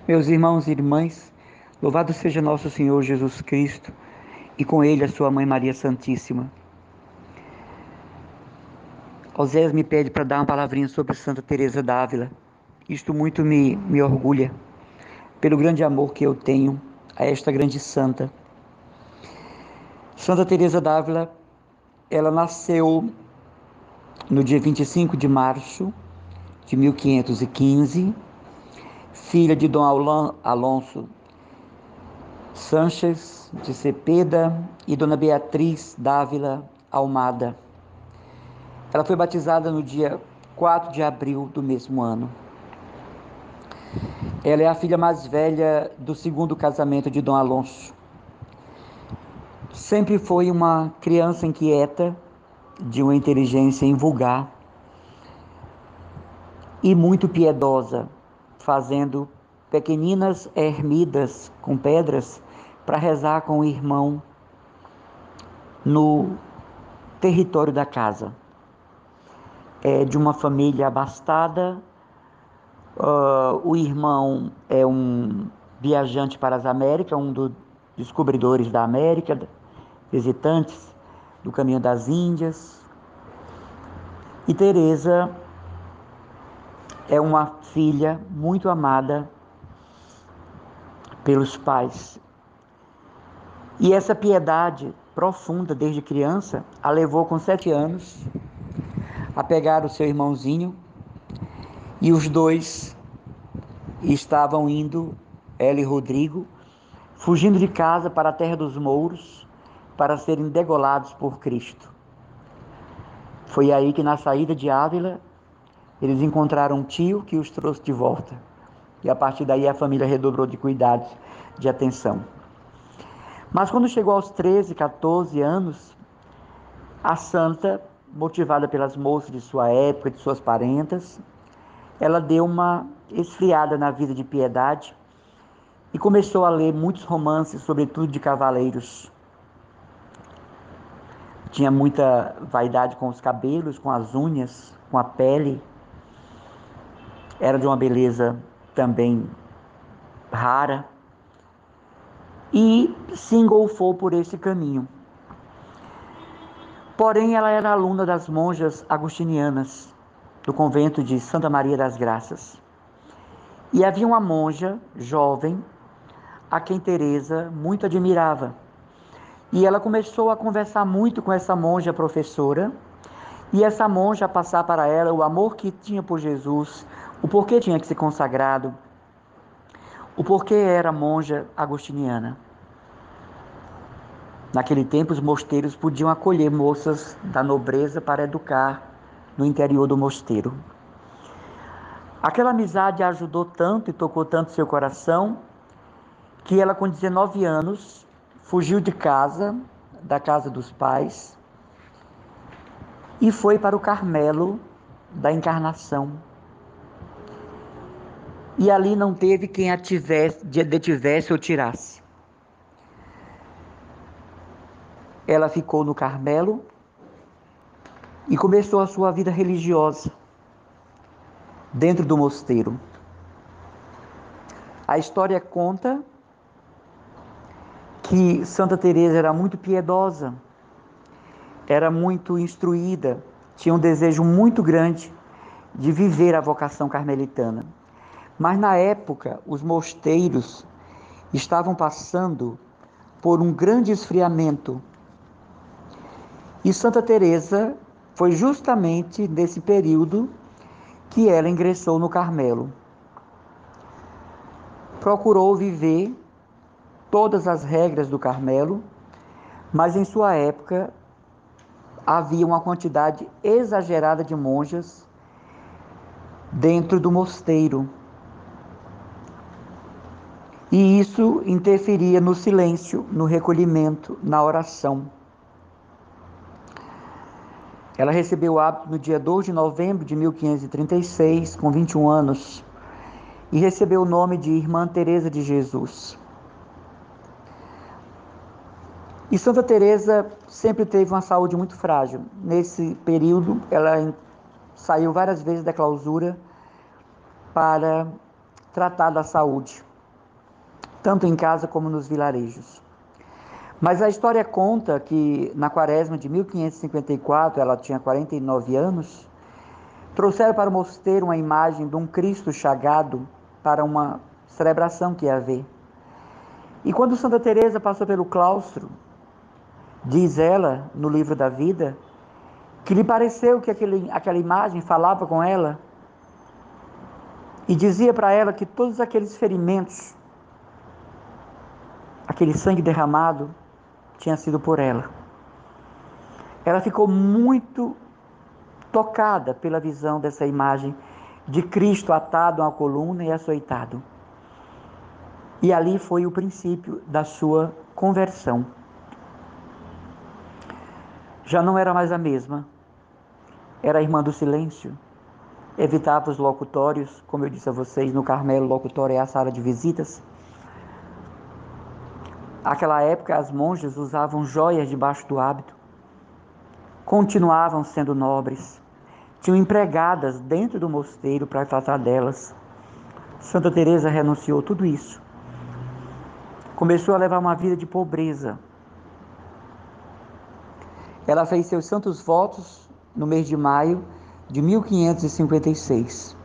Meus irmãos e irmãs, louvado seja nosso Senhor Jesus Cristo e com Ele a sua Mãe Maria Santíssima. Oséias me pede para dar uma palavrinha sobre Santa Teresa d'Ávila. Isto muito me orgulha, pelo grande amor que eu tenho a esta grande santa. Santa Teresa d'Ávila, ela nasceu no dia 25 de março de 1515, filha de Dom Alonso Sánchez de Cepeda e Dona Beatriz d'Ávila Almada. Ela foi batizada no dia 4 de abril do mesmo ano. Ela é a filha mais velha do segundo casamento de Dom Alonso. Sempre foi uma criança inquieta, de uma inteligência invulgar e muito piedosa, fazendo pequeninas ermidas com pedras para rezar com o irmão no território da casa. É de uma família abastada. O irmão é um viajante para as Américas, um dos descobridores da América, visitantes do caminho das Índias. E Teresa é uma filha muito amada pelos pais. E essa piedade profunda desde criança a levou com 7 anos a pegar o seu irmãozinho, e os dois estavam indo, ela e Rodrigo, fugindo de casa para a terra dos mouros, para serem degolados por Cristo. Foi aí que, na saída de Ávila, eles encontraram um tio que os trouxe de volta. E a partir daí a família redobrou de cuidados, de atenção. Mas quando chegou aos 13, 14 anos, a santa, motivada pelas moças de sua época, de suas parentas, ela deu uma esfriada na vida de piedade e começou a ler muitos romances, sobretudo de cavaleiros. Tinha muita vaidade com os cabelos, com as unhas, com a pele. Era de uma beleza também rara e se engolfou por esse caminho. Porém, ela era aluna das monjas agostinianas do convento de Santa Maria das Graças. E havia uma monja jovem a quem Teresa muito admirava. E ela começou a conversar muito com essa monja professora, e essa monja a passar para ela o amor que tinha por Jesus, o porquê tinha que ser consagrado, o porquê era monja agostiniana. Naquele tempo, os mosteiros podiam acolher moças da nobreza para educar no interior do mosteiro. Aquela amizade a ajudou tanto e tocou tanto seu coração, que ela, com 19 anos, fugiu de casa, da casa dos pais, e foi para o Carmelo da Encarnação. E ali não teve quem a detivesse ou tirasse. Ela ficou no Carmelo e começou a sua vida religiosa dentro do mosteiro. A história conta que Santa Teresa era muito piedosa, era muito instruída, tinha um desejo muito grande de viver a vocação carmelitana. Mas na época, os mosteiros estavam passando por um grande esfriamento. E Santa Teresa foi justamente nesse período que ela ingressou no Carmelo. Procurou viver todas as regras do Carmelo, mas em sua época havia uma quantidade exagerada de monjas dentro do mosteiro. E isso interferia no silêncio, no recolhimento, na oração. Ela recebeu o hábito no dia 2 de novembro de 1536, com 21 anos, e recebeu o nome de Irmã Teresa de Jesus. E Santa Teresa sempre teve uma saúde muito frágil. Nesse período, ela saiu várias vezes da clausura para tratar da saúde. tanto em casa como nos vilarejos. Mas a história conta que na quaresma de 1554, ela tinha 49 anos, trouxeram para o mosteiro uma imagem de um Cristo chagado para uma celebração que ia haver. E quando Santa Teresa passou pelo claustro, diz ela no livro da vida, que lhe pareceu que aquela imagem falava com ela e dizia para ela que todos aqueles ferimentos, aquele sangue derramado, tinha sido por ela. Ela ficou muito tocada pela visão dessa imagem de Cristo atado a uma coluna e açoitado. E ali foi o princípio da sua conversão. Já não era mais a mesma. Era a irmã do silêncio. Evitava os locutórios, como eu disse a vocês, no Carmelo, o locutório é a sala de visitas. Naquela época, as monjas usavam joias debaixo do hábito. Continuavam sendo nobres. Tinham empregadas dentro do mosteiro para tratar delas. Santa Teresa renunciou tudo isso. Começou a levar uma vida de pobreza. Ela fez seus santos votos no mês de maio de 1556.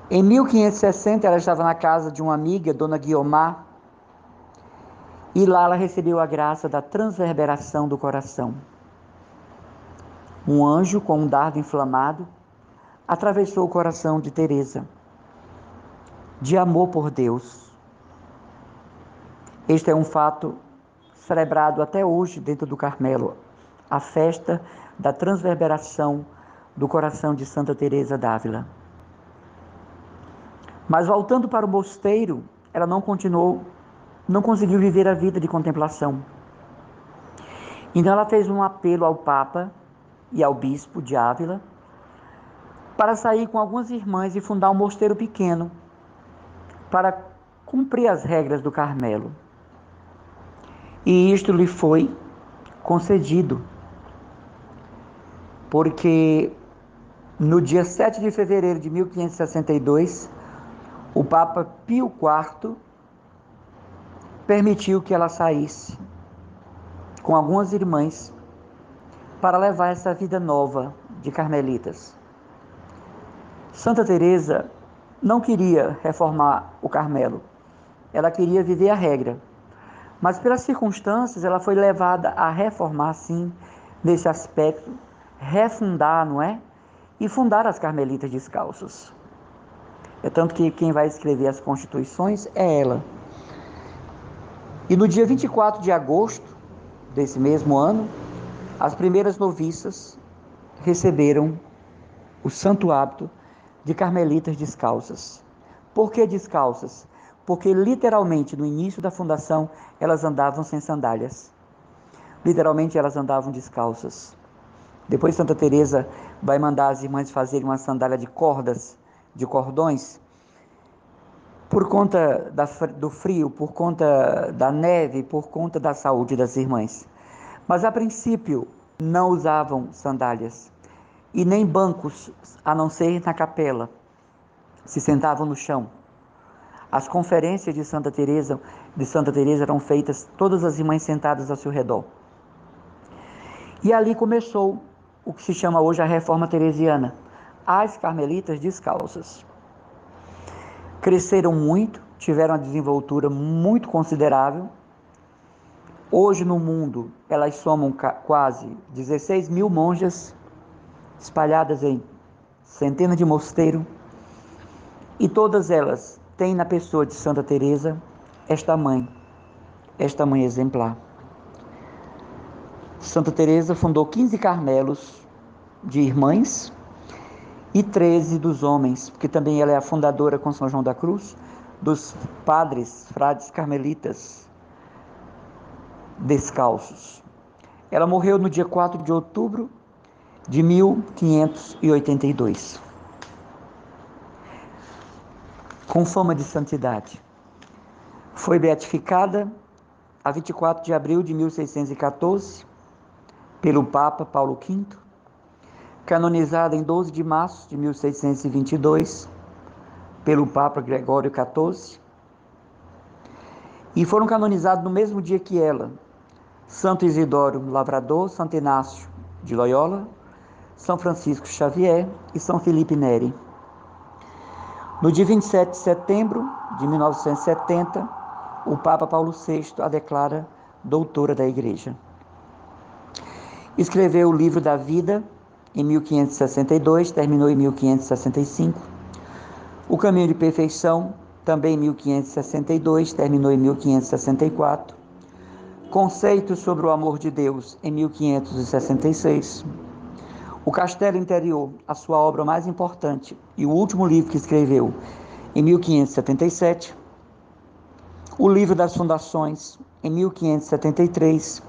Em 1560, ela estava na casa de uma amiga, Dona Guiomar, e lá ela recebeu a graça da transverberação do coração. Um anjo com um dardo inflamado atravessou o coração de Teresa, de amor por Deus. Este é um fato celebrado até hoje dentro do Carmelo, a festa da transverberação do coração de Santa Teresa d'Ávila. Mas voltando para o mosteiro, ela não conseguiu viver a vida de contemplação. Então ela fez um apelo ao Papa e ao Bispo de Ávila para sair com algumas irmãs e fundar um mosteiro pequeno para cumprir as regras do Carmelo. E isto lhe foi concedido, porque no dia 7 de fevereiro de 1562, o Papa Pio IV permitiu que ela saísse com algumas irmãs para levar essa vida nova de carmelitas. Santa Teresa não queria reformar o Carmelo, ela queria viver a regra, mas pelas circunstâncias ela foi levada a reformar sim, nesse aspecto, refundar, não é? E fundar as Carmelitas Descalços. É tanto que quem vai escrever as constituições é ela. E no dia 24 de agosto desse mesmo ano, as primeiras noviças receberam o santo hábito de carmelitas descalças. Por que descalças? Porque literalmente no início da fundação elas andavam sem sandálias. Literalmente elas andavam descalças. Depois Santa Teresa vai mandar as irmãs fazerem uma sandália de cordas, de cordões, por conta do frio, por conta da neve, por conta da saúde das irmãs. Mas a princípio não usavam sandálias e nem bancos, a não ser na capela. Se sentavam no chão. As conferências de Santa Teresa eram feitas, todas as irmãs sentadas ao seu redor. E ali começou o que se chama hoje a Reforma Teresiana, as Carmelitas Descalças. Cresceram muito, tiveram uma desenvoltura muito considerável. Hoje no mundo elas somam quase 16 mil monjas, espalhadas em centenas de mosteiros, e todas elas têm na pessoa de Santa Teresa esta mãe exemplar. Santa Teresa fundou 15 Carmelos de irmãs e 13 dos homens, porque também ela é a fundadora com São João da Cruz dos padres, frades carmelitas descalços. Ela morreu no dia 4 de outubro de 1582. Com fama de santidade. Foi beatificada a 24 de abril de 1614 pelo Papa Paulo V, canonizada em 12 de março de 1622 pelo Papa Gregório XIV E foram canonizados no mesmo dia que ela, Santo Isidoro Lavrador, Santo Inácio de Loyola, São Francisco Xavier e São Felipe Neri. No dia 27 de setembro de 1970, o Papa Paulo VI a declara doutora da Igreja. Escreveu o Livro da Vida em 1562, terminou em 1565. O Caminho de Perfeição, também em 1562, terminou em 1564. Conceitos sobre o Amor de Deus, em 1566. O Castelo Interior, a sua obra mais importante e o último livro que escreveu, em 1577. O Livro das Fundações, em 1573.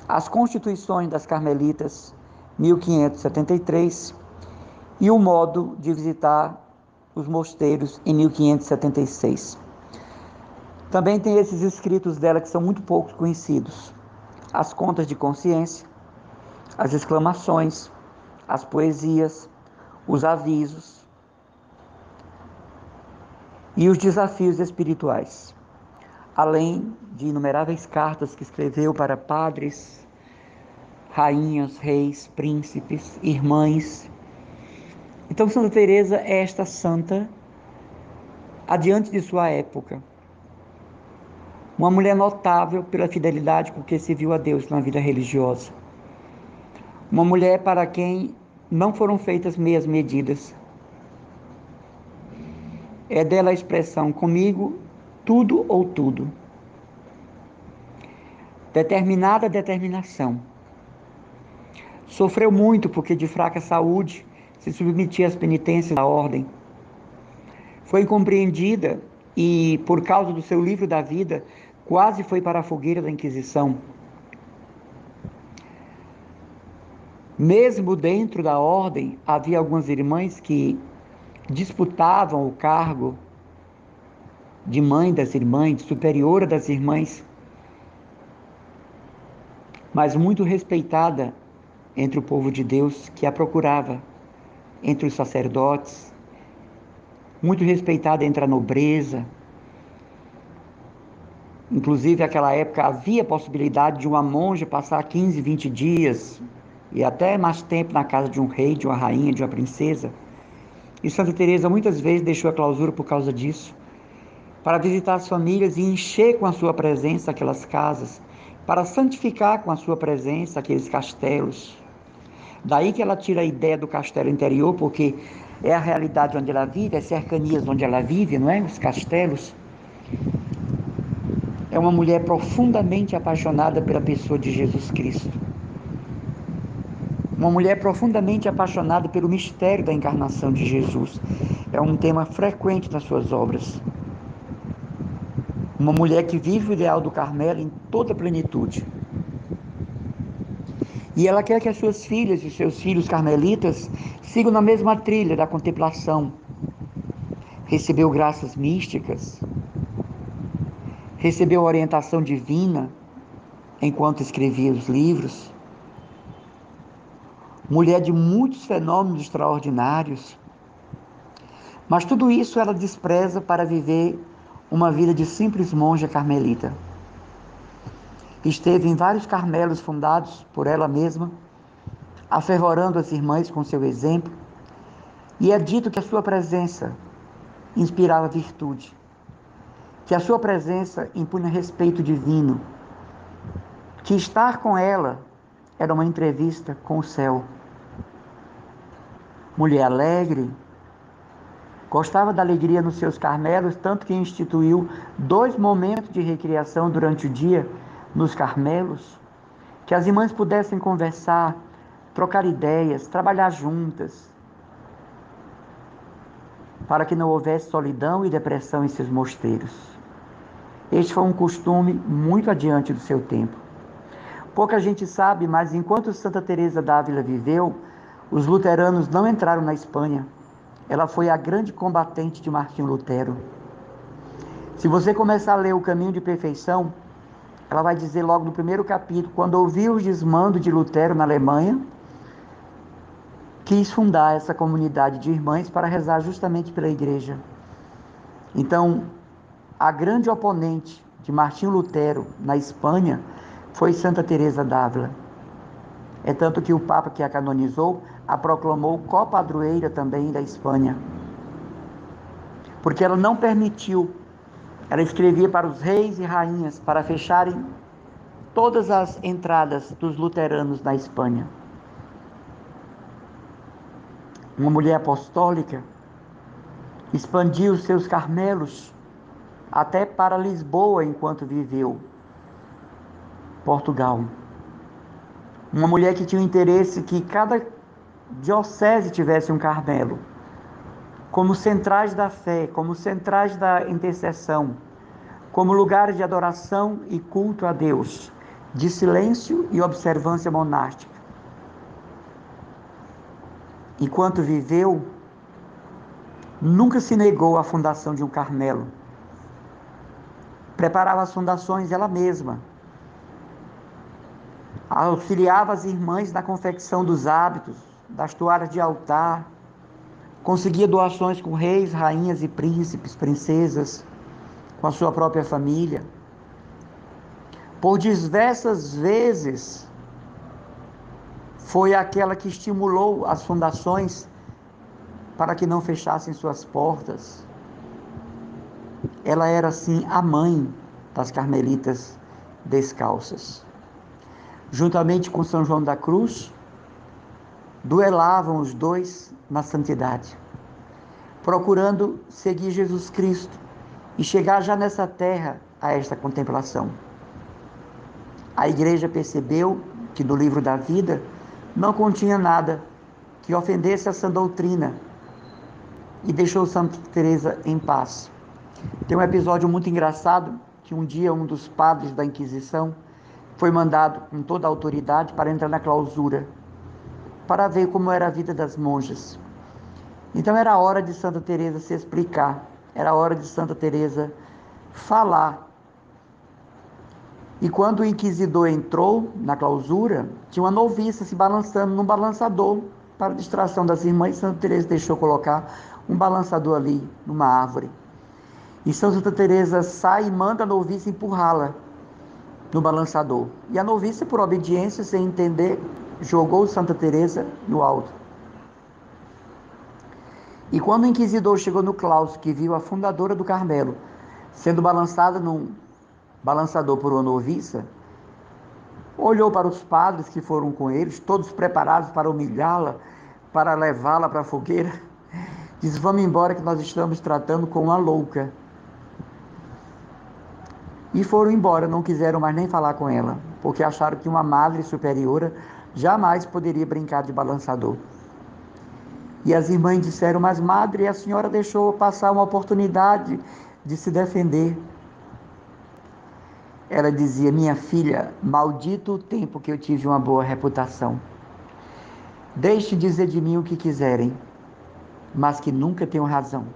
As Constituições das Carmelitas, 1573. E o Modo de Visitar os Mosteiros, em 1576. Também tem esses escritos dela que são muito pouco conhecidos: as Contas de Consciência, as Exclamações, as Poesias, os Avisos e os Desafios Espirituais, além de inumeráveis cartas que escreveu para padres, rainhas, reis, príncipes, irmãs. Então, Santa Teresa é esta santa adiante de sua época. Uma mulher notável pela fidelidade com que serviu a Deus na vida religiosa. Uma mulher para quem não foram feitas meias medidas. É dela a expressão: comigo, tudo ou tudo. Determinada determinação. Sofreu muito porque de fraca saúde se submetia às penitências da ordem. Foi incompreendida e, por causa do seu livro da vida, quase foi para a fogueira da Inquisição. Mesmo dentro da ordem, havia algumas irmãs que disputavam o cargo de mãe das irmãs, de superiora das irmãs, mas muito respeitada entre o povo de Deus que a procurava, entre os sacerdotes, muito respeitada entre a nobreza. Inclusive, naquela época, havia possibilidade de uma monja passar 15, 20 dias e até mais tempo na casa de um rei, de uma rainha, de uma princesa. E Santa Teresa muitas vezes deixou a clausura por causa disso, para visitar as famílias e encher com a sua presença aquelas casas, para santificar com a sua presença aqueles castelos. Daí que ela tira a ideia do castelo interior, porque é a realidade onde ela vive, as cercanias onde ela vive, não é? Os castelos. É uma mulher profundamente apaixonada pela pessoa de Jesus Cristo. Uma mulher profundamente apaixonada pelo mistério da encarnação de Jesus. É um tema frequente nas suas obras. Uma mulher que vive o ideal do Carmelo em toda a plenitude. E ela quer que as suas filhas e seus filhos carmelitas sigam na mesma trilha da contemplação. Recebeu graças místicas, recebeu orientação divina enquanto escrevia os livros. Mulher de muitos fenômenos extraordinários. Mas tudo isso ela despreza para viver uma vida de simples monja carmelita. Esteve em vários carmelos fundados por ela mesma, afervorando as irmãs com seu exemplo, e é dito que a sua presença inspirava virtude, que a sua presença impunha respeito divino, que estar com ela era uma entrevista com o céu. Mulher alegre, gostava da alegria nos seus carmelos, tanto que instituiu 2 momentos de recreação durante o dia nos carmelos, que as irmãs pudessem conversar, trocar ideias, trabalhar juntas, para que não houvesse solidão e depressão em seus mosteiros. Este foi um costume muito adiante do seu tempo. Pouca gente sabe, mas enquanto Santa Teresa d'Ávila viveu, os luteranos não entraram na Espanha. Ela foi a grande combatente de Martinho Lutero. Se você começar a ler O Caminho de Perfeição, ela vai dizer logo no primeiro capítulo, quando ouviu o desmando de Lutero na Alemanha, quis fundar essa comunidade de irmãs para rezar justamente pela igreja. Então, A grande oponente de Martinho Lutero na Espanha foi Santa Teresa d'Ávila. É tanto que o Papa que a canonizou a proclamou copadroeira também da Espanha, porque ela não permitiu, ela escrevia para os reis e rainhas para fecharem todas as entradas dos luteranos na Espanha. Uma mulher apostólica expandiu seus Carmelos até para Lisboa enquanto viveu Portugal. Uma mulher que tinha o interesse que cada diocese tivesse um Carmelo, como centrais da fé, como centrais da intercessão, como lugares de adoração e culto a Deus, de silêncio e observância monástica. Enquanto viveu, nunca se negou à fundação de um Carmelo. Preparava as fundações ela mesma. Auxiliava as irmãs na confecção dos hábitos, das toalhas de altar. Conseguia doações com reis, rainhas e príncipes, princesas, com a sua própria família. Por diversas vezes, foi aquela que estimulou as fundações para que não fechassem suas portas. Ela era, assim, a mãe das carmelitas descalças. Juntamente com São João da Cruz, duelavam os dois na santidade, procurando seguir Jesus Cristo e chegar já nessa terra a esta contemplação. A igreja percebeu que no livro da vida não continha nada que ofendesse a sã doutrina e deixou Santa Teresa em paz. Tem um episódio muito engraçado que um dia um dos padres da Inquisição foi mandado com toda a autoridade para entrar na clausura, para ver como era a vida das monjas. Então era hora de Santa Teresa se explicar, era hora de Santa Teresa falar. E quando o inquisidor entrou na clausura, tinha uma noviça se balançando num balançador para distração das irmãs. Santa Teresa deixou colocar um balançador ali numa árvore. E Santa Teresa sai e manda a noviça empurrá-la no balançador. E a noviça, por obediência, sem entender, jogou Santa Teresa no alto. E quando o inquisidor chegou no claustro, que viu a fundadora do Carmelo sendo balançada num balançador por uma noviça, olhou para os padres que foram com eles, todos preparados para humilhá-la, para levá-la para a fogueira, disse: vamos embora que nós estamos tratando com uma louca. E foram embora, não quiseram mais nem falar com ela, porque acharam que uma madre superiora jamais poderia brincar de balançador. E as irmãs disseram: mas madre, a senhora deixou passar uma oportunidade de se defender. Ela dizia: minha filha, maldito o tempo que eu tive uma boa reputação. Deixe dizer de mim o que quiserem, mas que nunca tenham razão.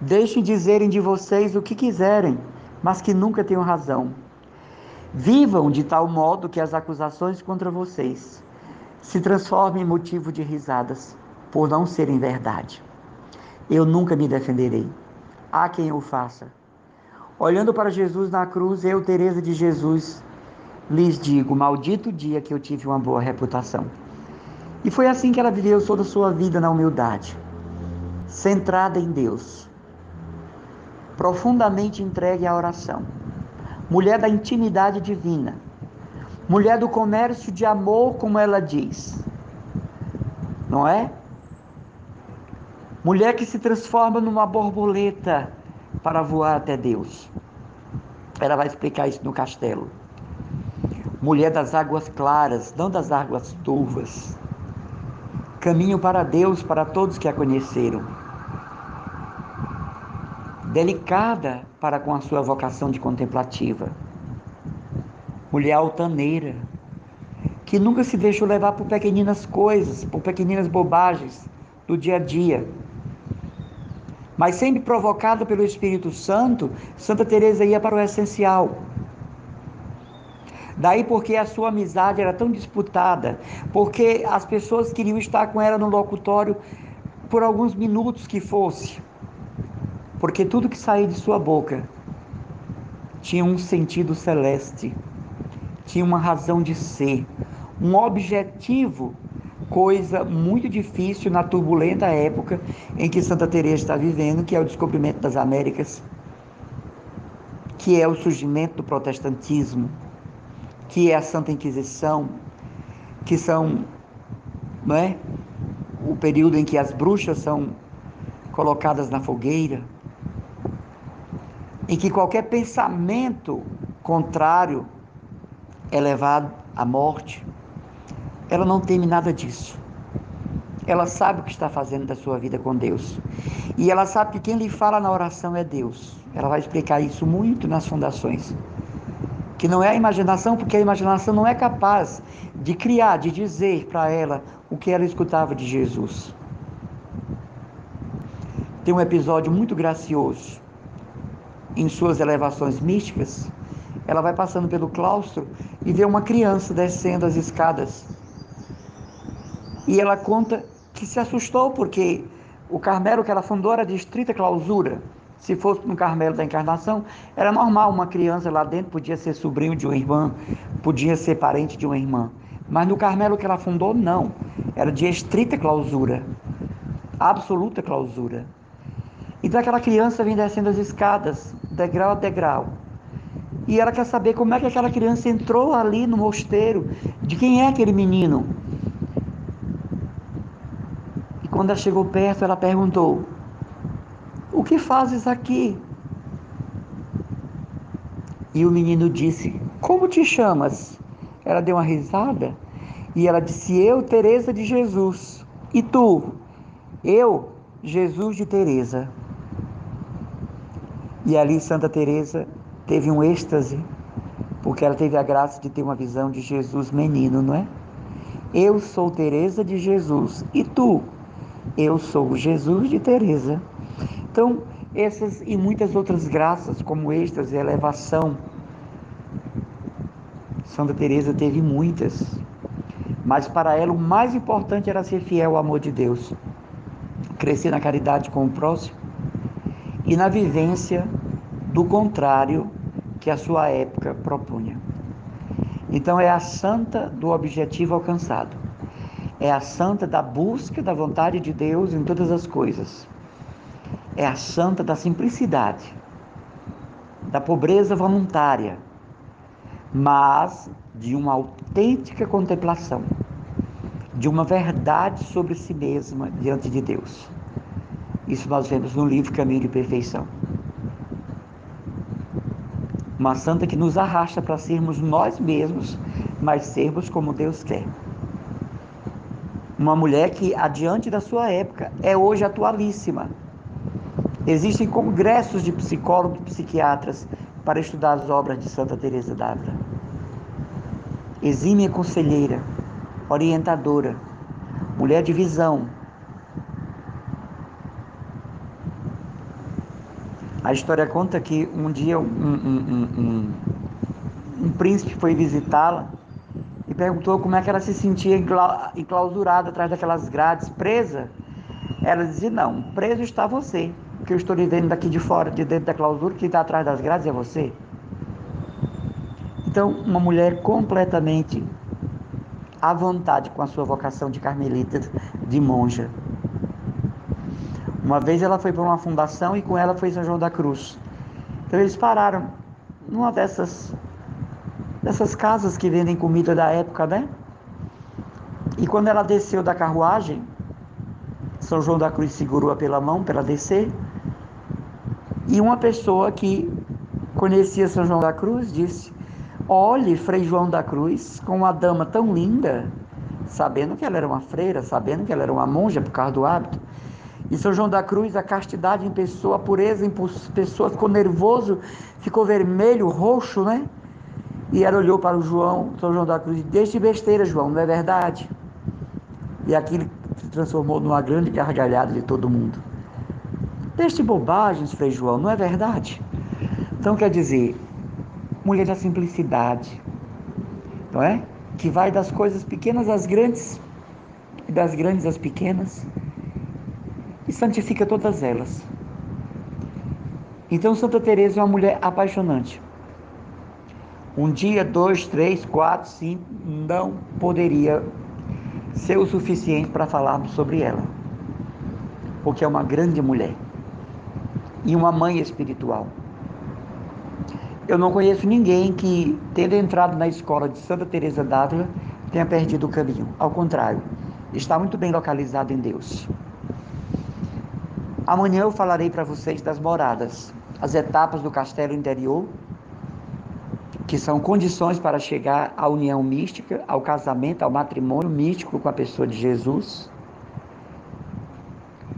Deixem dizerem de vocês o que quiserem, mas que nunca tenham razão. Vivam de tal modo que as acusações contra vocês se transformem em motivo de risadas, por não serem verdade. Eu nunca me defenderei. Há quem o faça. Olhando para Jesus na cruz, eu, Teresa de Jesus, lhes digo: maldito o dia que eu tive uma boa reputação. E foi assim que ela viveu toda a sua vida na humildade, centrada em Deus, profundamente entregue à oração, mulher da intimidade divina, mulher do comércio de amor, como ela diz, não é? Mulher que se transforma numa borboleta para voar até Deus. Ela vai explicar isso no castelo. Mulher das águas claras, não das águas turvas. Caminho para Deus para todos que a conheceram. Delicada para com a sua vocação de contemplativa. Mulher altaneira, que nunca se deixou levar por pequeninas coisas, por pequeninas bobagens do dia a dia. Mas sempre provocada pelo Espírito Santo, Santa Teresa ia para o essencial. Daí porque a sua amizade era tão disputada, porque as pessoas queriam estar com ela no locutório por alguns minutos que fosse. porque tudo que saía de sua boca tinha um sentido celeste, tinha uma razão de ser, um objetivo, coisa muito difícil na turbulenta época em que Santa Teresa está vivendo, que é o descobrimento das Américas, que é o surgimento do protestantismo, que é a Santa Inquisição, que são, não é, o período em que as bruxas são colocadas na fogueira, em que qualquer pensamento contrário é levado à morte. Ela não teme nada disso. Ela sabe o que está fazendo da sua vida com Deus. E ela sabe que quem lhe fala na oração é Deus. Ela vai explicar isso muito nas fundações. Que não é a imaginação, porque a imaginação não é capaz de criar, de dizer para ela o que ela escutava de Jesus. Tem um episódio muito gracioso. Em suas elevações místicas, ela vai passando pelo claustro e vê uma criança descendo as escadas. E ela conta que se assustou porque o Carmelo que ela fundou era de estrita clausura. Se fosse no Carmelo da Encarnação, era normal, uma criança lá dentro podia ser sobrinho de uma irmã, podia ser parente de uma irmã. Mas no Carmelo que ela fundou, não. Era de estrita clausura, absoluta clausura. Então aquela criança vem descendo as escadas, degrau a degrau. E ela quer saber como é que aquela criança entrou ali no mosteiro, de quem é aquele menino. E quando ela chegou perto, ela perguntou: "O que fazes aqui?" E o menino disse: "Como te chamas?" Ela deu uma risada e ela disse: "Eu, Teresa de Jesus." "E tu?" "Eu, Jesus de Teresa." E ali Santa Teresa teve um êxtase, porque ela teve a graça de ter uma visão de Jesus menino, não é? "Eu sou Teresa de Jesus. E tu?" "Eu sou Jesus de Teresa." Então, essas e muitas outras graças, como êxtase, elevação, Santa Teresa teve muitas. Mas para ela o mais importante era ser fiel ao amor de Deus, crescer na caridade com o próximo e na vivência do contrário que a sua época propunha. Então é a santa do objetivo alcançado. É a santa da busca da vontade de Deus em todas as coisas. É a santa da simplicidade, da pobreza voluntária, mas de uma autêntica contemplação, de uma verdade sobre si mesma diante de Deus. Isso nós vemos no livro Caminho de Perfeição. Uma santa que nos arrasta para sermos nós mesmos, mas sermos como Deus quer. Uma mulher que, adiante da sua época, é hoje atualíssima. Existem congressos de psicólogos e psiquiatras para estudar as obras de Santa Teresa d'Ávila. Exímia conselheira, orientadora, mulher de visão. A história conta que um dia um príncipe foi visitá-la e perguntou como é que ela se sentia enclausurada atrás daquelas grades, presa. Ela dizia: "Não, preso está você, porque eu estou lhe vendo daqui de fora, de dentro da clausura, que está atrás das grades é você." Então, uma mulher completamente à vontade com a sua vocação de carmelita, de monja. Uma vez ela foi para uma fundação e com ela foi São João da Cruz. Então eles pararam numa dessas casas que vendem comida da época, né? E quando ela desceu da carruagem, São João da Cruz segurou-a pela mão para ela descer. E uma pessoa que conhecia São João da Cruz disse: "Olhe, Frei João da Cruz, com uma dama tão linda", sabendo que ela era uma freira, sabendo que ela era uma monja por causa do hábito. E São João da Cruz, a castidade em pessoa, a pureza em pessoa, ficou nervoso, ficou vermelho, roxo, né? E ela olhou para o São João da Cruz e disse: "Deixe besteira, João, não é verdade?" E aquilo se transformou numa grande gargalhada de todo mundo. "Deixe bobagens, Frei João, não é verdade?" Então quer dizer, mulher da simplicidade, não é? Que vai das coisas pequenas às grandes e das grandes às pequenas e santifica todas elas. Então Santa Teresa é uma mulher apaixonante. Um dia, 2, 3, 4, 5 não poderia ser o suficiente para falarmos sobre ela, porque é uma grande mulher e uma mãe espiritual. Eu não conheço ninguém que, tendo entrado na escola de Santa Teresa d'Ávila, tenha perdido o caminho. Ao contrário, está muito bem localizado em Deus. Amanhã eu falarei para vocês das moradas, as etapas do castelo interior, que são condições para chegar à união mística, ao casamento, ao matrimônio místico com a pessoa de Jesus.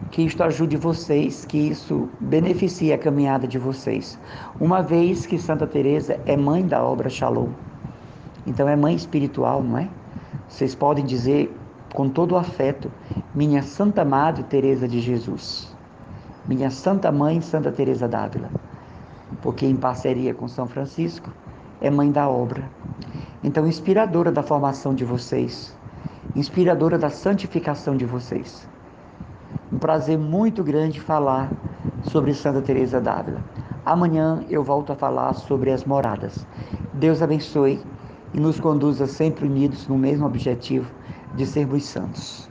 Que isto ajude vocês, que isso beneficie a caminhada de vocês. Uma vez que Santa Teresa é mãe da obra Shalom, então é mãe espiritual, não é? Vocês podem dizer com todo o afeto, minha Santa Madre Teresa de Jesus, minha Santa Mãe Santa Teresa d'Ávila, porque em parceria com São Francisco é mãe da obra. Então, inspiradora da formação de vocês, inspiradora da santificação de vocês. Um prazer muito grande falar sobre Santa Teresa d'Ávila. Amanhã eu volto a falar sobre as moradas. Deus abençoe e nos conduza sempre unidos no mesmo objetivo de sermos santos.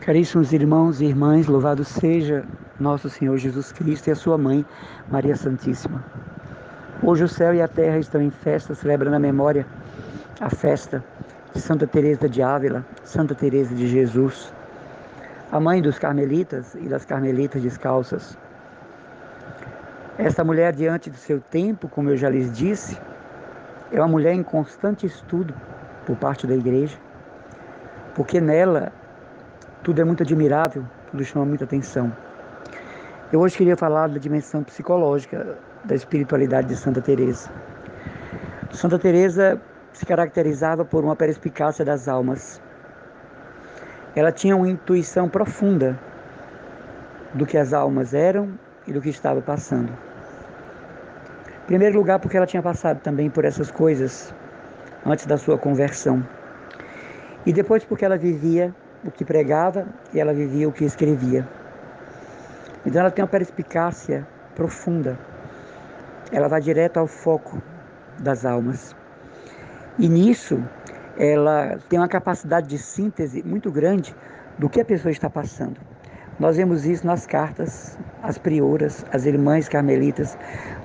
Caríssimos irmãos e irmãs, louvado seja nosso Senhor Jesus Cristo e a sua mãe, Maria Santíssima. Hoje o céu e a terra estão em festa, celebrando a memória, a festa de Santa Teresa de Ávila, Santa Teresa de Jesus, a mãe dos carmelitas e das carmelitas descalças. Esta mulher, diante do seu tempo, como eu já lhes disse, é uma mulher em constante estudo por parte da igreja, porque nela tudo é muito admirável, tudo chama muita atenção. Eu hoje queria falar da dimensão psicológica da espiritualidade de Santa Teresa. Santa Teresa se caracterizava por uma perspicácia das almas. Ela tinha uma intuição profunda do que as almas eram e do que estava passando. Em primeiro lugar, porque ela tinha passado também por essas coisas antes da sua conversão. E depois porque ela vivia o que pregava e ela vivia o que escrevia. Então ela tem uma perspicácia profunda. Ela vai direto ao foco das almas. E nisso, ela tem uma capacidade de síntese muito grande do que a pessoa está passando. Nós vemos isso nas cartas, as prioras, as irmãs carmelitas,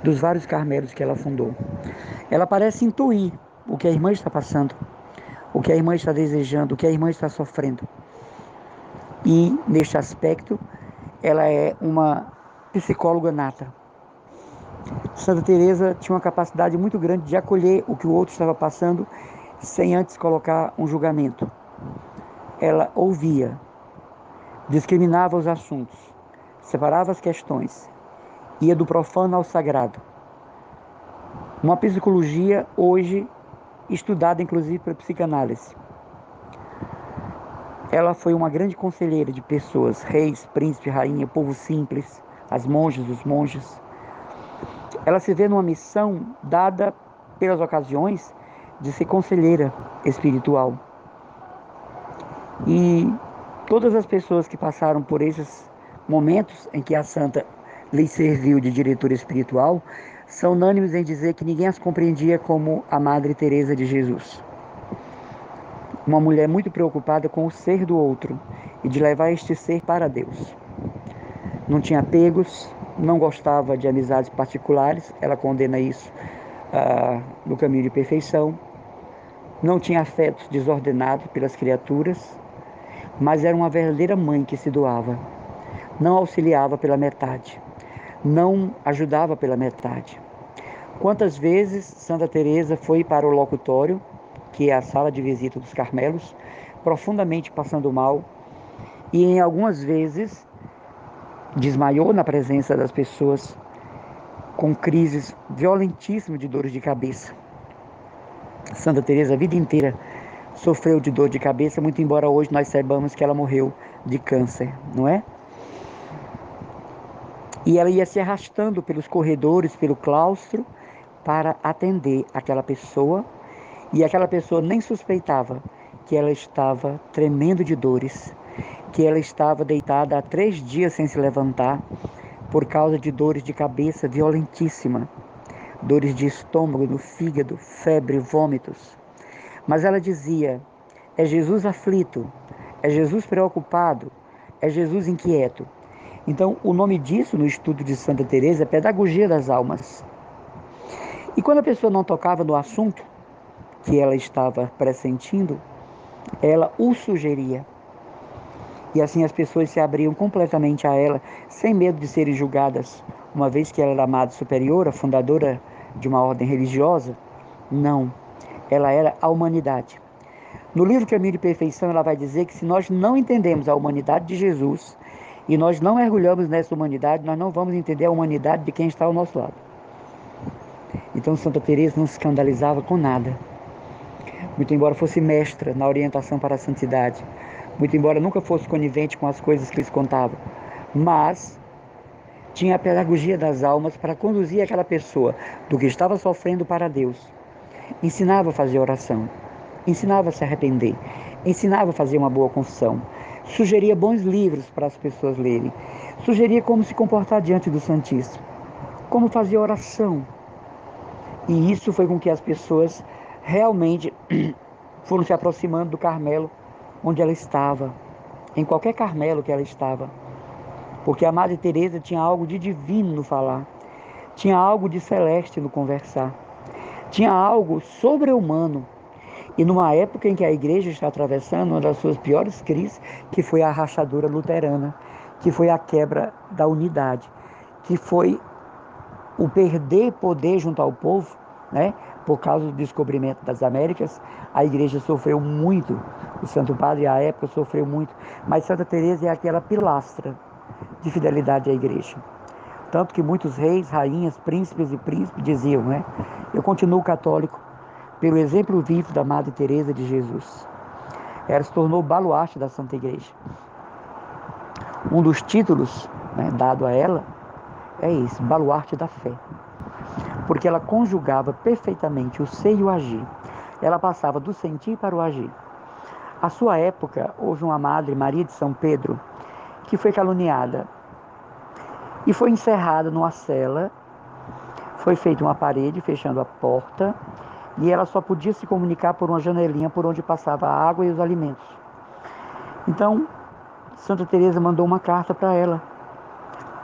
dos vários carmelos que ela fundou. Ela parece intuir o que a irmã está passando, o que a irmã está desejando, o que a irmã está sofrendo. E, neste aspecto, ela é uma psicóloga nata. Santa Teresa tinha uma capacidade muito grande de acolher o que o outro estava passando sem antes colocar um julgamento. Ela ouvia, discriminava os assuntos, separava as questões, ia do profano ao sagrado. Uma psicologia hoje estudada inclusive pela psicanálise. Ela foi uma grande conselheira de pessoas, reis, príncipe, rainha, povo simples, as monjas, os monges. Ela se vê numa missão dada pelas ocasiões de ser conselheira espiritual. E todas as pessoas que passaram por esses momentos em que a santa lhes serviu de diretora espiritual são unânimes em dizer que ninguém as compreendia como a Madre Teresa de Jesus. Uma mulher muito preocupada com o ser do outro e de levar este ser para Deus. Não tinha apegos, não gostava de amizades particulares, ela condena isso no caminho de perfeição. Não tinha afetos desordenados pelas criaturas, mas era uma verdadeira mãe que se doava. Não auxiliava pela metade, não ajudava pela metade. Quantas vezes Santa Teresa foi para o locutório, que é a sala de visita dos Carmelos, profundamente passando mal, e em algumas vezes desmaiou na presença das pessoas com crises violentíssimas de dores de cabeça. Santa Teresa a vida inteira sofreu de dor de cabeça, muito embora hoje nós saibamos que ela morreu de câncer, não é? E ela ia se arrastando pelos corredores, pelo claustro, para atender aquela pessoa, e aquela pessoa nem suspeitava que ela estava tremendo de dores, que ela estava deitada há 3 dias sem se levantar, por causa de dores de cabeça violentíssima, dores de estômago, no fígado, febre, vômitos. Mas ela dizia: é Jesus aflito, é Jesus preocupado, é Jesus inquieto. Então, o nome disso no estudo de Santa Teresa é pedagogia das almas. E quando a pessoa não tocava no assunto que ela estava pressentindo, ela o sugeria. E assim as pessoas se abriam completamente a ela, sem medo de serem julgadas, uma vez que ela era a Madre Superiora, fundadora de uma ordem religiosa. Não, ela era a humanidade. No livro Caminho de Perfeição, ela vai dizer que se nós não entendemos a humanidade de Jesus e nós não mergulhamos nessa humanidade, nós não vamos entender a humanidade de quem está ao nosso lado. Então Santa Teresa não se escandalizava com nada. Muito embora fosse mestra na orientação para a santidade, muito embora nunca fosse conivente com as coisas que lhes contava, mas tinha a pedagogia das almas para conduzir aquela pessoa do que estava sofrendo para Deus. Ensinava a fazer oração, ensinava a se arrepender, ensinava a fazer uma boa confissão, sugeria bons livros para as pessoas lerem, sugeria como se comportar diante do Santíssimo, como fazer oração. E isso foi com que as pessoas realmente foram se aproximando do Carmelo onde ela estava, em qualquer Carmelo que ela estava, porque a Madre Teresa tinha algo de divino no falar, tinha algo de celeste no conversar, tinha algo sobre-humano. E numa época em que a igreja está atravessando uma das suas piores crises, que foi a rachadura luterana, que foi a quebra da unidade, que foi o perder poder junto ao povo, né? Por causa do descobrimento das Américas, a igreja sofreu muito, o Santo Padre à época sofreu muito, mas Santa Teresa é aquela pilastra de fidelidade à igreja. Tanto que muitos reis, rainhas, príncipes e príncipes diziam, né? Eu continuo católico pelo exemplo vivo da Madre Teresa de Jesus. Ela se tornou baluarte da Santa Igreja. Um dos títulos, né, dado a ela é esse, baluarte da fé. Porque ela conjugava perfeitamente o ser e o agir. Ela passava do sentir para o agir. À sua época, houve uma madre, Maria de São Pedro, que foi caluniada e foi encerrada numa cela. Foi feita uma parede fechando a porta e ela só podia se comunicar por uma janelinha por onde passava a água e os alimentos. Então, Santa Teresa mandou uma carta para ela.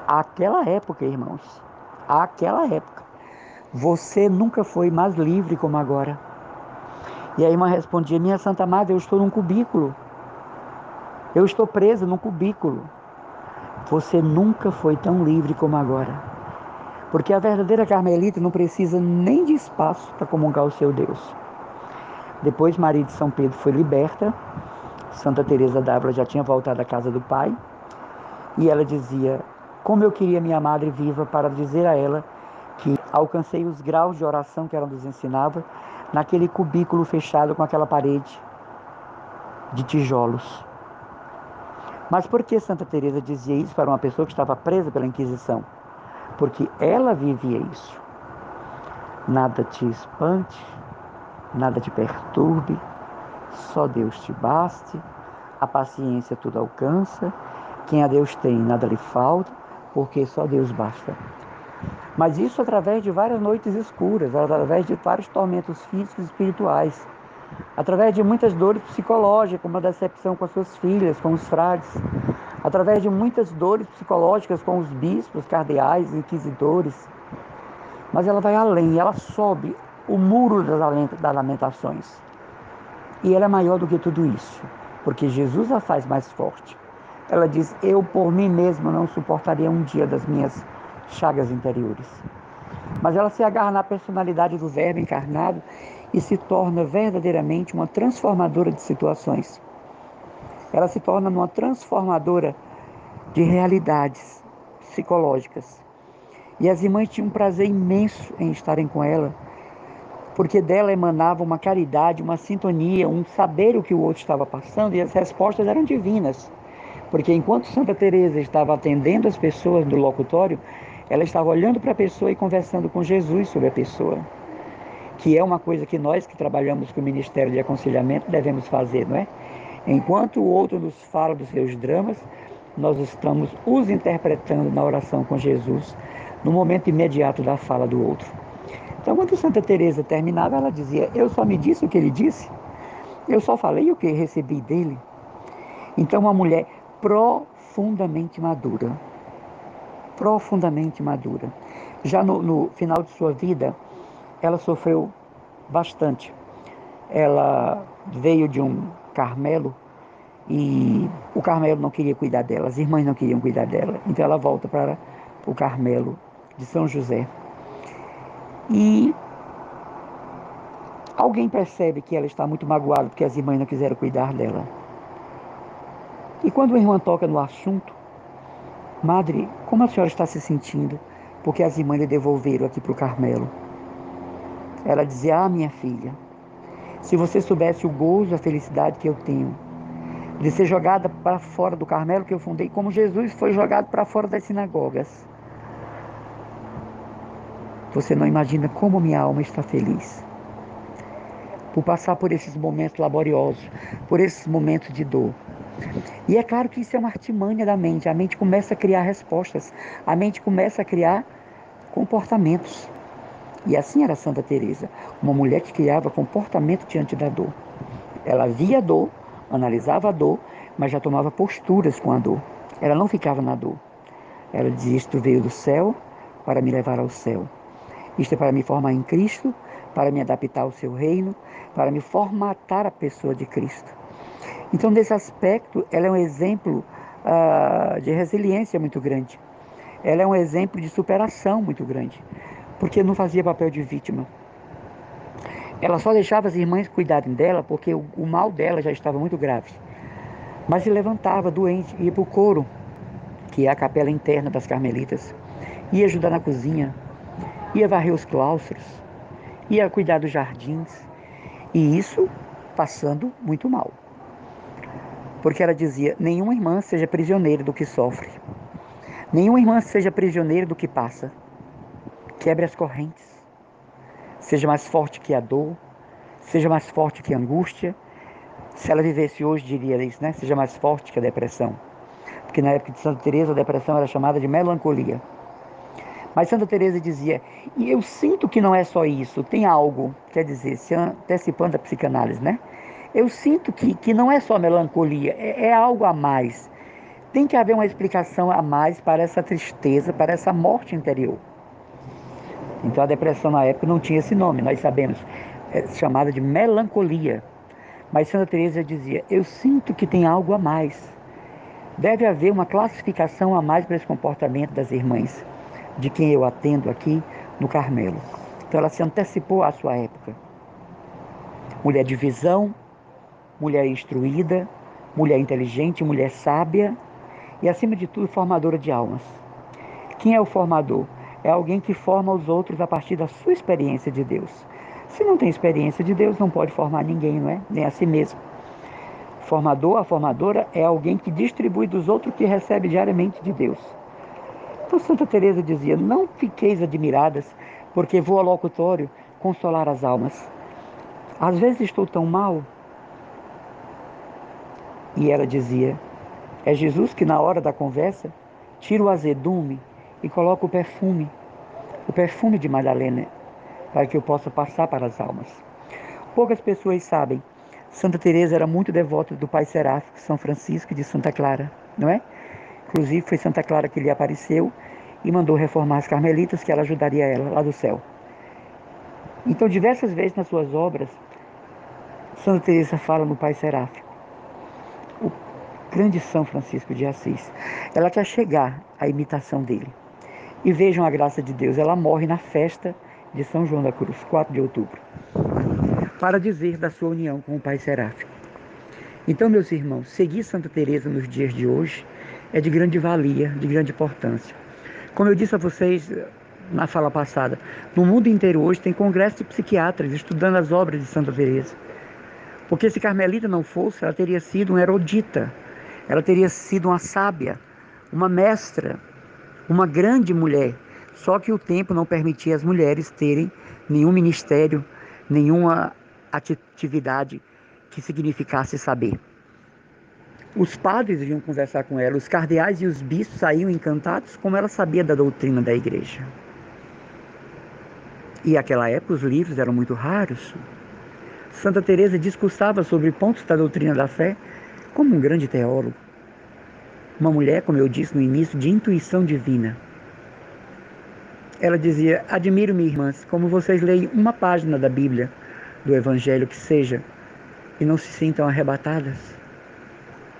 Àquela época, irmãos, àquela época, você nunca foi mais livre como agora. E a irmã respondia: minha Santa Madre, eu estou num cubículo. Eu estou presa num cubículo. Você nunca foi tão livre como agora. Porque a verdadeira carmelita não precisa nem de espaço para comungar o seu Deus. Depois Maria de São Pedro foi liberta. Santa Teresa d'Ávila já tinha voltado à casa do Pai. E ela dizia: como eu queria minha madre viva para dizer a ela que alcancei os graus de oração que ela nos ensinava naquele cubículo fechado com aquela parede de tijolos. Mas por que Santa Teresa dizia isso para uma pessoa que estava presa pela Inquisição? Porque ela vivia isso. Nada te espante, nada te perturbe, só Deus te baste, a paciência tudo alcança, quem a Deus tem nada lhe falta, porque só Deus basta. Mas isso através de várias noites escuras, através de vários tormentos físicos e espirituais, através de muitas dores psicológicas, como a decepção com as suas filhas, com os frades, através de muitas dores psicológicas com os bispos, cardeais, inquisidores. Mas ela vai além, ela sobe o muro das lamentações. E ela é maior do que tudo isso, porque Jesus a faz mais forte. Ela diz: eu por mim mesma não suportaria um dia das minhas chagas interiores. Mas ela se agarra na personalidade do Verbo encarnado e se torna verdadeiramente uma transformadora de situações. Ela se torna uma transformadora de realidades psicológicas. E as irmãs tinham um prazer imenso em estarem com ela, porque dela emanava uma caridade, uma sintonia, um saber o que o outro estava passando, e as respostas eram divinas. Porque enquanto Santa Teresa estava atendendo as pessoas no locutório, ela estava olhando para a pessoa e conversando com Jesus sobre a pessoa, que é uma coisa que nós que trabalhamos com o Ministério de Aconselhamento devemos fazer, não é? Enquanto o outro nos fala dos seus dramas, nós estamos os interpretando na oração com Jesus, no momento imediato da fala do outro. Então, quando Santa Teresa terminava, ela dizia: eu só me disse o que ele disse, eu só falei o que recebi dele. Então, uma mulher profundamente madura, profundamente madura. Já no final de sua vida, ela sofreu bastante. Ela veio de um Carmelo e o Carmelo não queria cuidar dela, as irmãs não queriam cuidar dela. Então ela volta para o Carmelo de São José. E alguém percebe que ela está muito magoada porque as irmãs não quiseram cuidar dela. E quando a irmã toca no assunto: madre, como a senhora está se sentindo? Porque as irmãs lhe devolveram aqui para o Carmelo. Ela dizia: ah, minha filha, se você soubesse o gozo, a felicidade que eu tenho de ser jogada para fora do Carmelo que eu fundei, como Jesus foi jogado para fora das sinagogas, você não imagina como minha alma está feliz por passar por esses momentos laboriosos, por esses momentos de dor. E é claro que isso é uma artimanha da mente. A mente começa a criar respostas, a mente começa a criar comportamentos. E assim era Santa Teresa, uma mulher que criava comportamento diante da dor. Ela via a dor, analisava a dor, mas já tomava posturas com a dor. Ela não ficava na dor. Ela dizia: isto veio do céu para me levar ao céu. Isto é para me formar em Cristo, para me adaptar ao seu reino, para me formatar a pessoa de Cristo. Então, nesse aspecto, ela é um exemplo de resiliência muito grande. Ela é um exemplo de superação muito grande, porque não fazia papel de vítima. Ela só deixava as irmãs cuidarem dela porque o mal dela já estava muito grave. Mas se levantava doente, ia para o coro, que é a capela interna das carmelitas, ia ajudar na cozinha, ia varrer os claustros, ia cuidar dos jardins, e isso passando muito mal. Porque ela dizia: nenhuma irmã seja prisioneira do que sofre, nenhuma irmã seja prisioneira do que passa. Quebre as correntes, seja mais forte que a dor, seja mais forte que a angústia. Se ela vivesse hoje, diria isso, né? Seja mais forte que a depressão. Porque na época de Santa Teresa a depressão era chamada de melancolia. Mas Santa Teresa dizia: e eu sinto que não é só isso, tem algo, quer dizer, se antecipando a psicanálise, né? Eu sinto que não é só melancolia, é algo a mais. Tem que haver uma explicação a mais para essa tristeza, para essa morte interior. Então a depressão na época não tinha esse nome, nós sabemos, é chamada de melancolia. Mas Santa Teresa dizia: eu sinto que tem algo a mais. Deve haver uma classificação a mais para esse comportamento das irmãs, de quem eu atendo aqui no Carmelo. Então ela se antecipou à sua época. Mulher de visão, mulher instruída, mulher inteligente, mulher sábia e, acima de tudo, formadora de almas. Quem é o formador? É alguém que forma os outros a partir da sua experiência de Deus. Se não tem experiência de Deus, não pode formar ninguém, não é? Nem a si mesmo. Formador, a formadora, é alguém que distribui dos outros que recebe diariamente de Deus. Então Santa Teresa dizia: não fiqueis admiradas, porque vou ao locutório consolar as almas. Às vezes estou tão mal. E ela dizia: é Jesus que na hora da conversa tira o azedume e coloca o perfume de Madalena, para que eu possa passar para as almas. Poucas pessoas sabem, Santa Teresa era muito devota do Pai Seráfico, São Francisco e de Santa Clara, não é? Inclusive foi Santa Clara que lhe apareceu e mandou reformar as carmelitas, que ela ajudaria ela lá do céu. Então, diversas vezes nas suas obras, Santa Teresa fala no Pai Seráfico, o grande São Francisco de Assis. Ela quer chegar à imitação dele. E vejam a graça de Deus, ela morre na festa de São João da Cruz, 4 de outubro, para dizer da sua união com o Pai Seráfico. Então, meus irmãos, seguir Santa Teresa nos dias de hoje é de grande valia, de grande importância. Como eu disse a vocês na fala passada, no mundo inteiro hoje tem congresso de psiquiatras estudando as obras de Santa Teresa. Porque se Carmelita não fosse, ela teria sido uma erudita, ela teria sido uma sábia, uma mestra, uma grande mulher. Só que o tempo não permitia as mulheres terem nenhum ministério, nenhuma atividade que significasse saber. Os padres vinham conversar com ela, os cardeais e os bispos saíam encantados como ela sabia da doutrina da igreja. E naquela época os livros eram muito raros. Santa Teresa discursava sobre pontos da doutrina da fé como um grande teólogo. Uma mulher, como eu disse no início, de intuição divina. Ela dizia: admiro-me, irmãs, como vocês leem uma página da Bíblia, do Evangelho que seja, e não se sintam arrebatadas.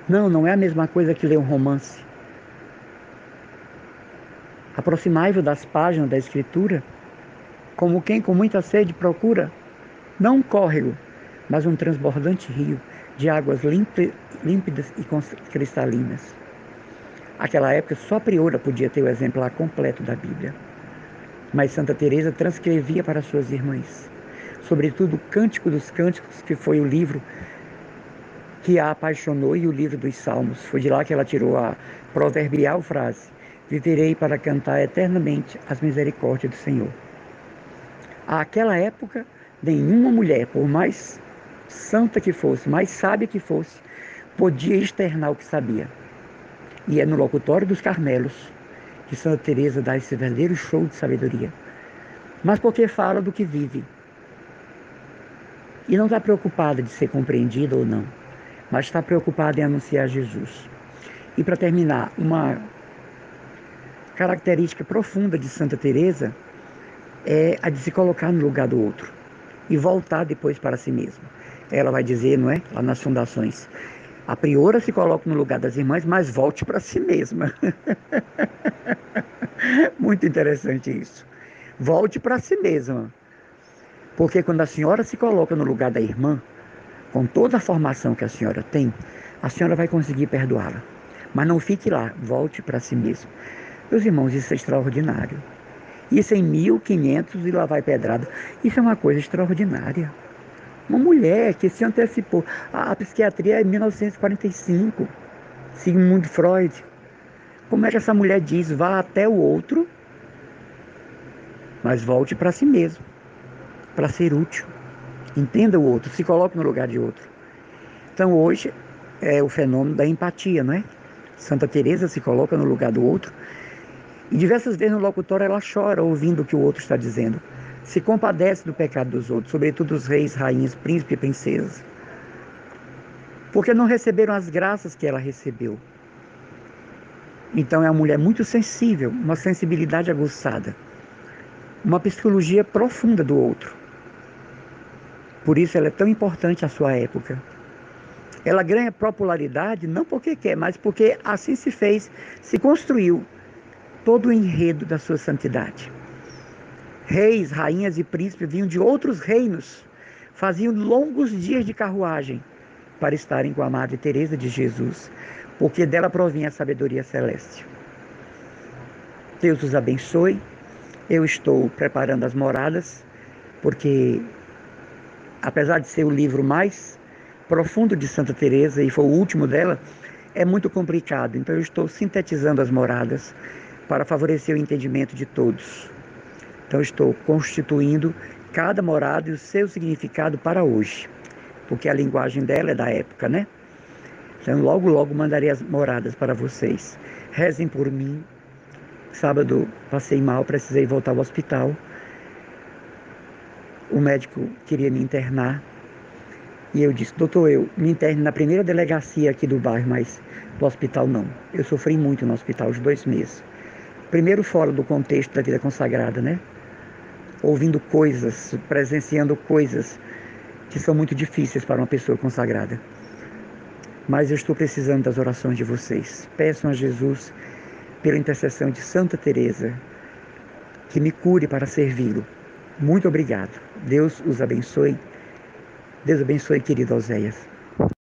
Não é a mesma coisa que ler um romance. Aproximai-vos das páginas da Escritura, como quem com muita sede procura, não um córrego, mas um transbordante rio de águas límpidas e cristalinas. Naquela época, só a priora podia ter o exemplar completo da Bíblia. Mas Santa Teresa transcrevia para suas irmãs, sobretudo o Cântico dos Cânticos, que foi o livro que a apaixonou, e o livro dos Salmos. Foi de lá que ela tirou a proverbial frase: viverei para cantar eternamente as misericórdias do Senhor. Àquela época, nenhuma mulher, por mais santa que fosse, mais sábia que fosse, podia externar o que sabia. E é no locutório dos Carmelos que Santa Teresa dá esse verdadeiro show de sabedoria. Mas porque fala do que vive. E não está preocupada de ser compreendida ou não, mas está preocupada em anunciar Jesus. E para terminar, uma característica profunda de Santa Teresa é a de se colocar no lugar do outro e voltar depois para si mesma. Ela vai dizer, não é? Lá nas fundações: a priora se coloca no lugar das irmãs, mas volte para si mesma. Muito interessante isso. Volte para si mesma. Porque quando a senhora se coloca no lugar da irmã, com toda a formação que a senhora tem, a senhora vai conseguir perdoá-la. Mas não fique lá, volte para si mesmo. Meus irmãos, isso é extraordinário. Isso em 1500 e lá vai pedrada. Isso é uma coisa extraordinária. Uma mulher que se antecipou. A psiquiatria é em 1945, Sigmund Freud. Como é que essa mulher diz: vá até o outro, mas volte para si mesmo, para ser útil. Entenda o outro, se coloque no lugar de outro. Então hoje é o fenômeno da empatia, não é? Santa Teresa se coloca no lugar do outro e diversas vezes no locutório ela chora ouvindo o que o outro está dizendo. Se compadece do pecado dos outros, sobretudo os reis, rainhas, príncipes e princesas, porque não receberam as graças que ela recebeu. Então é uma mulher muito sensível, uma sensibilidade aguçada, uma psicologia profunda do outro. Por isso ela é tão importante à sua época. Ela ganha popularidade não porque quer, mas porque assim se fez, se construiu todo o enredo da sua santidade. Reis, rainhas e príncipes vinham de outros reinos, faziam longos dias de carruagem para estarem com a Madre Teresa de Jesus, porque dela provinha a sabedoria celeste. Deus os abençoe. Eu estou preparando as moradas, porque apesar de ser o livro mais profundo de Santa Teresa e foi o último dela, é muito complicado. Então eu estou sintetizando as moradas para favorecer o entendimento de todos. Então eu estou constituindo cada morada e o seu significado para hoje, porque a linguagem dela é da época, né? Então logo, logo mandarei as moradas para vocês. Rezem por mim. Sábado passei mal, precisei voltar ao hospital. O médico queria me internar. E eu disse: doutor, eu me interne na primeira delegacia aqui do bairro, mas do hospital não. Eu sofri muito no hospital, os 2 meses. Primeiro fora do contexto da vida consagrada, né? Ouvindo coisas, presenciando coisas que são muito difíceis para uma pessoa consagrada. Mas eu estou precisando das orações de vocês. Peçam a Jesus, pela intercessão de Santa Teresa, que me cure para servi-lo. Muito obrigado. Deus os abençoe. Deus abençoe, querido Oséias.